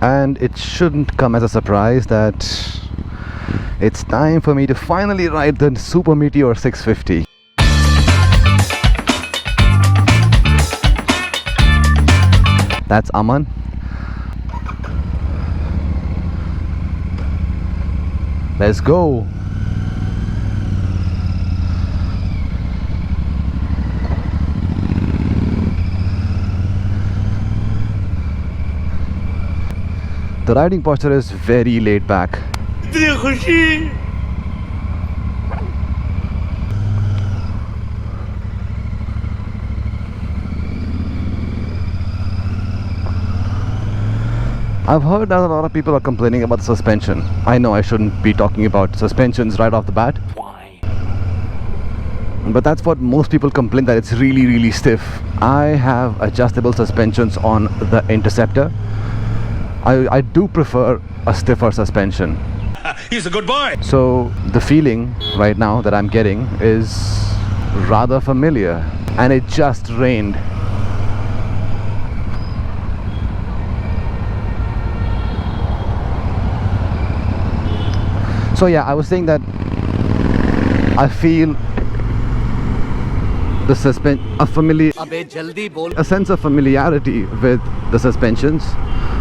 And it shouldn't come as a surprise that it's time for me to finally ride the Super Meteor 650. That's Aman. Let's go. The riding posture is very laid back. I've heard that a lot of people are complaining about the suspension. I know I shouldn't be talking about suspensions right off the bat. Why? But that's what most people complain, that it's really stiff. I have adjustable suspensions on the Interceptor. I do prefer a stiffer suspension. He's a good boy. So the feeling right now that I'm getting is rather familiar. And it just rained. So yeah, I was saying that I feel the a sense of familiarity with the suspensions,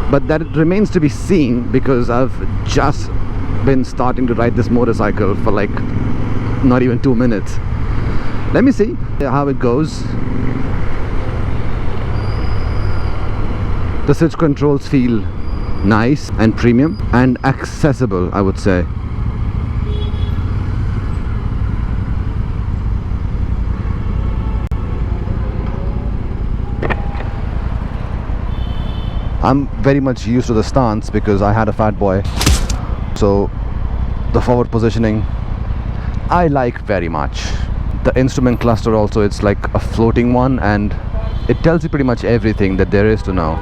but that it remains to be seen because I've just been starting to ride this motorcycle for like not even 2 minutes. Let me see how it goes. The switch controls feel nice and premium and accessible, I would say. I'm very much used to the stance because I had a fat boy, so the forward positioning I like very much. The instrument cluster also, it's like a floating one and it tells you pretty much everything that there is to know.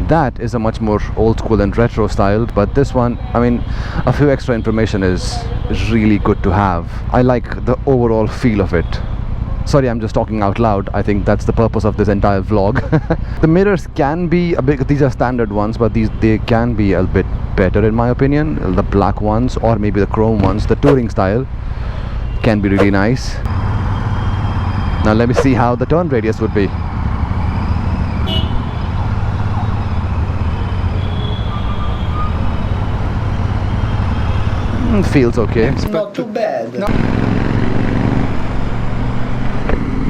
That is a much more old school and retro style, but this one, I mean, a few extra information is really good to have. I like the overall feel of it. Sorry, I'm just talking out loud. I think that's the purpose of this entire vlog. The mirrors can be a bit, these are standard ones, but they can be a bit better in my opinion. The black ones or maybe the chrome ones, the touring style, can be really nice. Now let me see how the turn radius would be. Feels okay. Not too bad. No.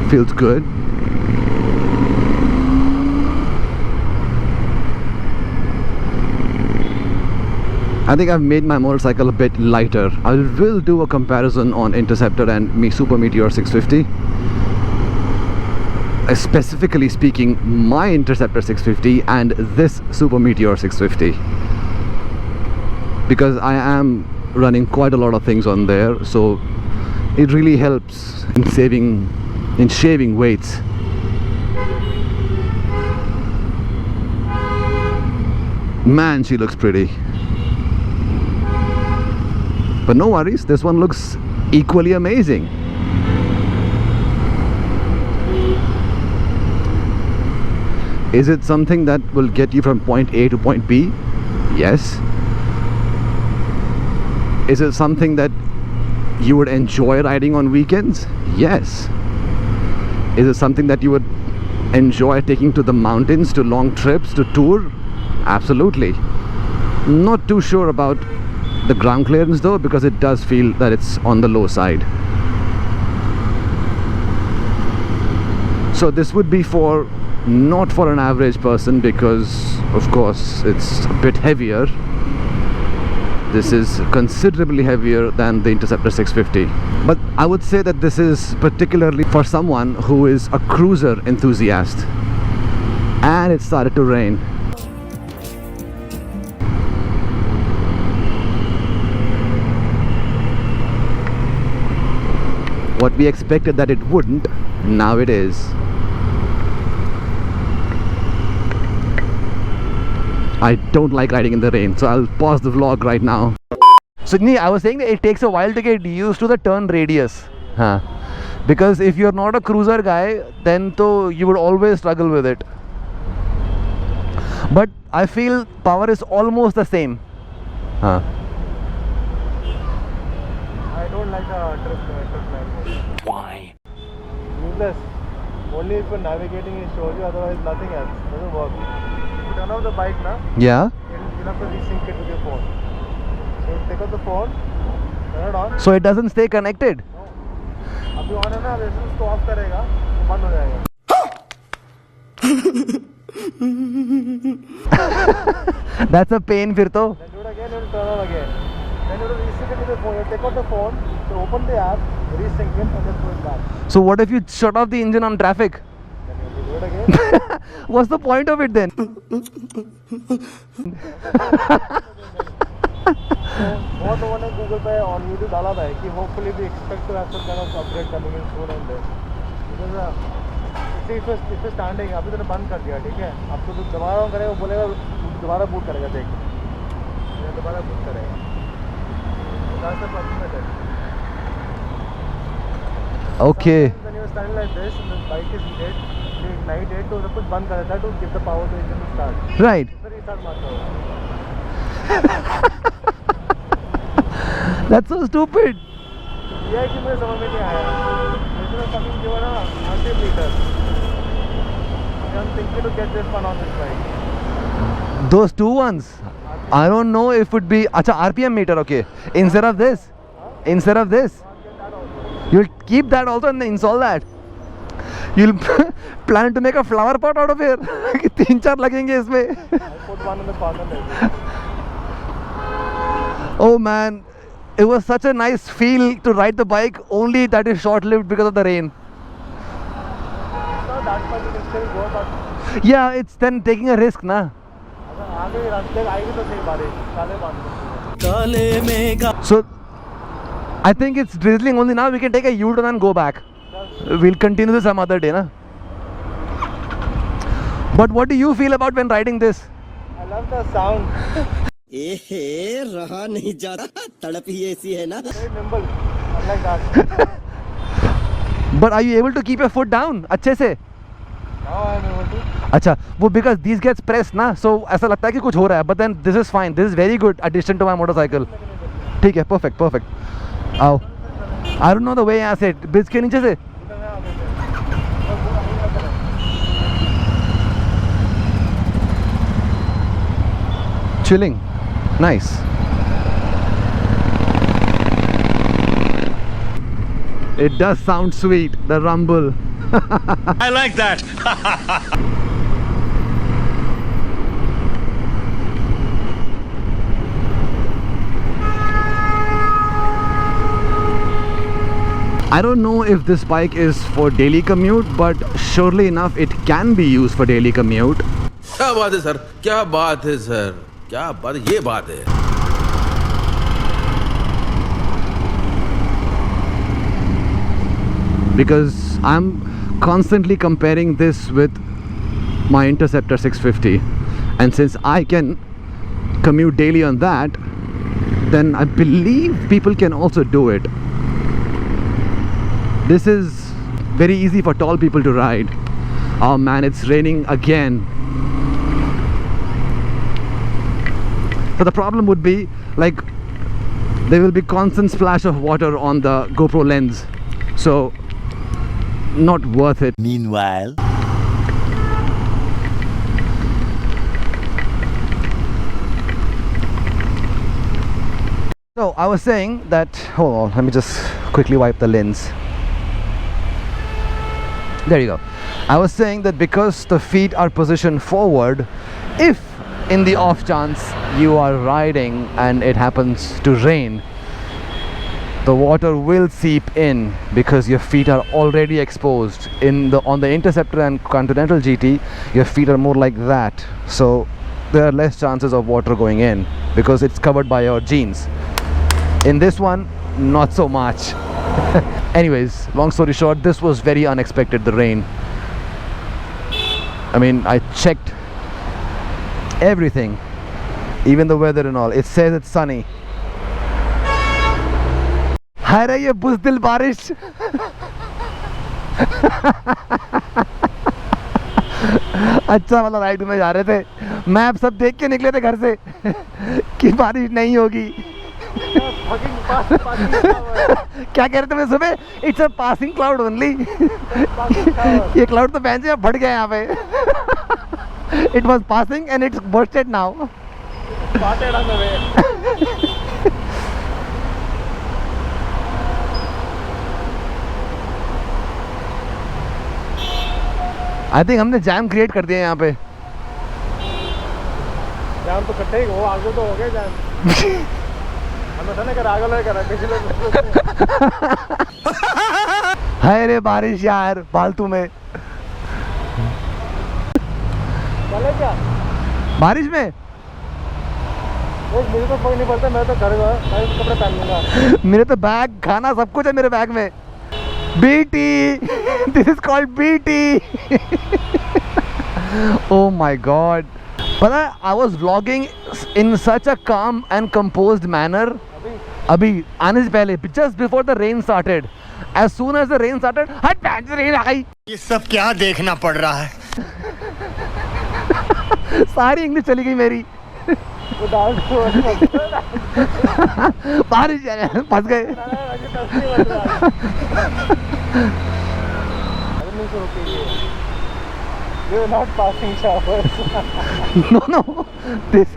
Feels good. I think I've made my motorcycle a bit lighter. I will do a comparison on Interceptor and Super Meteor 650. Specifically speaking, my Interceptor 650 and this Super Meteor 650. Because I am running quite a lot of things on there, so it really helps in shaving weights. Man, she looks pretty. But no worries, this one looks equally amazing. Is it something that will get you from point A to point B? Yes. Is it something that you would enjoy riding on weekends? Yes. Is it something that you would enjoy taking to the mountains, to long trips, to tour? Absolutely. Not too sure about the ground clearance though, because it does feel that it's on the low side. So this would be not for an average person, because of course it's a bit heavier. This is considerably heavier than the Interceptor 650. But I would say that this is particularly for someone who is a cruiser enthusiast. And it started to rain. What we expected that it wouldn't, now it is. I don't like riding in the rain, so I'll pause the vlog right now. Sydney, I was saying that it takes a while to get used to the turn radius. Because if you're not a cruiser guy, then you would always struggle with it. but I feel power is almost the same. I don't like the trip mode. Why? Useless. Only if you're navigating it shows you, otherwise nothing else. Doesn't work. If you turn off the bike now, Yeah. you'll have to resync it with your phone. So you take out the phone, turn it on. So it doesn't stay connected. No. अभी on है ना, जैसे उसको of करेगा, तो बंद हो जाएगा. That's a pain फिर तो. Then do it again, you turn on again. Then you resync it with your phone. You take out the phone, so open the app, resync it, and then put it back. So what if you shut off the engine on traffic? Then you do it again. What's the point of it then? बहुत लोगों ने Google पे और video डाला था कि hopefully we expect to have some kind of upgrade coming in soon on this. Because if you're standing, अभी तूने बंद कर दिया, ठीक है? अब तो दोबारा ऑन करेगा, वो बोलेगा दोबारा बूट करेगा, देख. ये दोबारा बूट करेगा. That's the problem with it. Okay. When you're standing like this and the bike is heated, you ignite it, तो सब कुछ बंद कर देता है to give the power to engine to start. Right. फिर restart मारता होगा. That's so stupid. ये है कि मुझे समझ में नहीं आया. इसमें fucking जो है ना 100 metre. I'm thinking to get this one on this bike. Those two ones. I don't know if it would be. Acha, RPM meter, okay. Instead of this. Instead of this. You'll keep that also and then install that. You'll plan to make a flower pot out of here. 3-4 लगेंगे इसमें. I put one in the corner maybe. Oh man, it was such a nice feel to ride the bike, only that is short-lived because of the rain. It's not that much, you can still go, but Yeah, it's then taking a risk, na. अगर आगे रास्ते आएगी तो सही बारिश, काले बांध. So, I think it's drizzling only now. We can take a U-turn and go back. We'll continue this some other day, na. But what do you feel about when riding this? I love the sound. रहा नहीं जाता तड़प ही ऐसी है ना. Very nimble. I like that. But are you able to keep your foot down? अच्छे से? Now I am able to. अच्छा, वो because these gets pressed ना, so ऐसा लगता है कि कुछ हो रहा है. But then this is fine. This is very good addition to my motorcycle. ठीक है, perfect, perfect. आओ. I don't know the way यहाँ से ब्रिज के नीचे से. Chilling. Nice. It does sound sweet, the rumble. I like that. I don't know if this bike is for daily commute, but surely enough it can be used for daily commute. क्या बात है sir, क्या बात है sir, क्या बात, ये बात है. Because I'm constantly comparing this with my Interceptor 650, and since I can commute daily on that, then I believe people can also do it. This is very easy for tall people to ride. Oh man, it's raining again. So the problem would be, like, there will be constant splash of water on the GoPro lens, so not worth it. Meanwhile, So I was saying that, hold on, let me just quickly wipe the lens. There you go. I was saying that because the feet are positioned forward, if in the off chance you are riding and it happens to rain, the water will seep in because your feet are already exposed. On the Interceptor and Continental GT, your feet are more like that, so there are less chances of water going in because it's covered by your jeans. In this one, not so much. Anyways, long story short, this was very unexpected, the rain. I mean, I checked everything, even the weather and all. It says it's sunny. हाय रे ये बुज़दिल बारिश. अच्छा वाला ride में जा रहे थे, map सब देख के निकले थे घर से कि बारिश नहीं होगी। क्या कह रहे थे मैं सुबह? It's a passing cloud only. ये क्लाउड तो बहन से फट गया यहाँ पे। It was passing and it's bursted now. I think हमने जैम क्रिएट कर दिया यहाँ पे। जैम तो कट्टे ही हो, आगे तो हो गए जैम। हमें था ना कर आगे लगा पिछले। हाय रे बारिश यार फालतू में। चले क्या बारिश में? मुझे तो कोई नहीं पड़ता, मैं तो घर मैं तो कपड़े पहन लूंगा। मेरे तो बैग खाना सब कुछ है मेरे बैग में। BT, this is called BT. Oh my God. पता है आई वॉज व्लॉगिंग इन सच अ काम एंड कंपोज्ड मैनर अभी आने से पहले, just before the rain started. As soon as the rain started, हट बैंड रेन आ गई। ये सब क्या देखना पड़ रहा है? सारी इंग्लिश चली गई मेरी। वो डांस बारिश फंस गए। You're not passing showers. No, this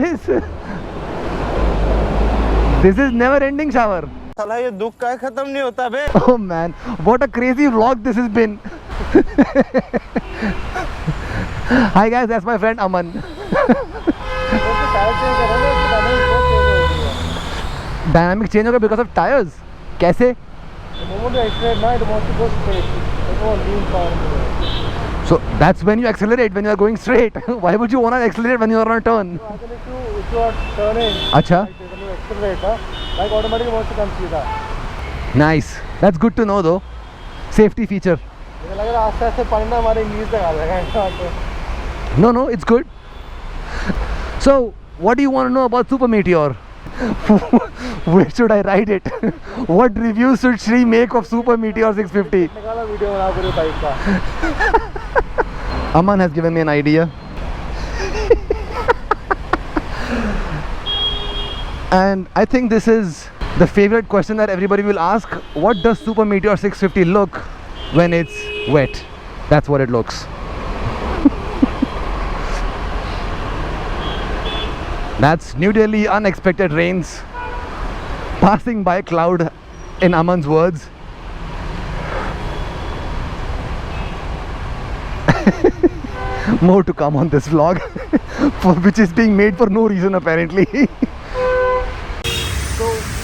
is never ending shower. साला ये दुख का खत्म नहीं होता बे। Oh man, what a crazy vlog this has been. Hi guys, that's my friend Aman. Dynamic change होगा because of tires. कैसे? So that's when you accelerate, when you are going straight. Why would you want to accelerate when you are on a turn? If you are turning, अच्छा. when you accelerate, bike automatically wants to come सीधा. Nice. That's good to know though. Safety feature. मुझे लग रहा है आस्ते-आस्ते पानी ना हमारे English तक आ जाएगा। No, it's good. So, what do you want to know about Super Meteor? Where should I ride it? What reviews should Shri make of Super Meteor 650? निकाला वीडियो बना पूरे बाइक का। Aman has given me an idea. And I think this is the favorite question that everybody will ask. What does Super Meteor 650 look when it's wet? That's what it looks. That's New Delhi unexpected rains passing by cloud, in Aman's words. More to come on this vlog, which is being made for no reason apparently. So,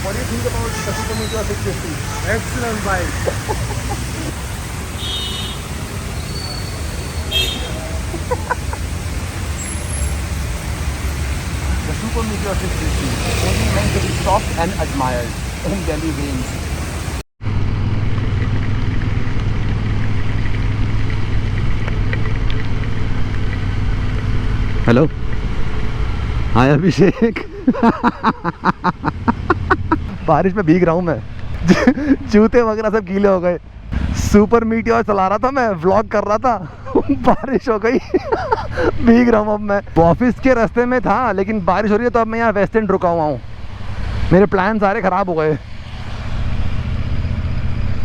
what do you think about the Super Meteor 650? Excellent bike. The Super Meteor 650 is only meant to be stopped and admired in Delhi rains. Hello, hi Abhishek. बारिश में भीग रहा हूँ मैं। जूते वगैरह सब गीले हो गए। सुपर मीटियोर चला रहा था मैं, व्लॉग कर रहा था, बारिश हो गई। भीग रहा हूँ अब मैं। ऑफिस के रास्ते में था लेकिन बारिश हो रही है तो अब मैं यहाँ वेस्ट एंड रुका हुआ हूँ। मेरे प्लान सारे ख़राब हो गए।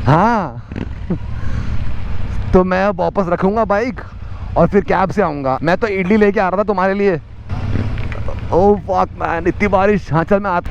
हाँ, तो मैं अब वापस रखूँगा बाइक और फिर कैब से आऊँगा। मैं तो इडली लेके आ रहा था तुम्हारे लिए। ओह फक मैन, इतनी बारिश। हाँ चल मैं आता।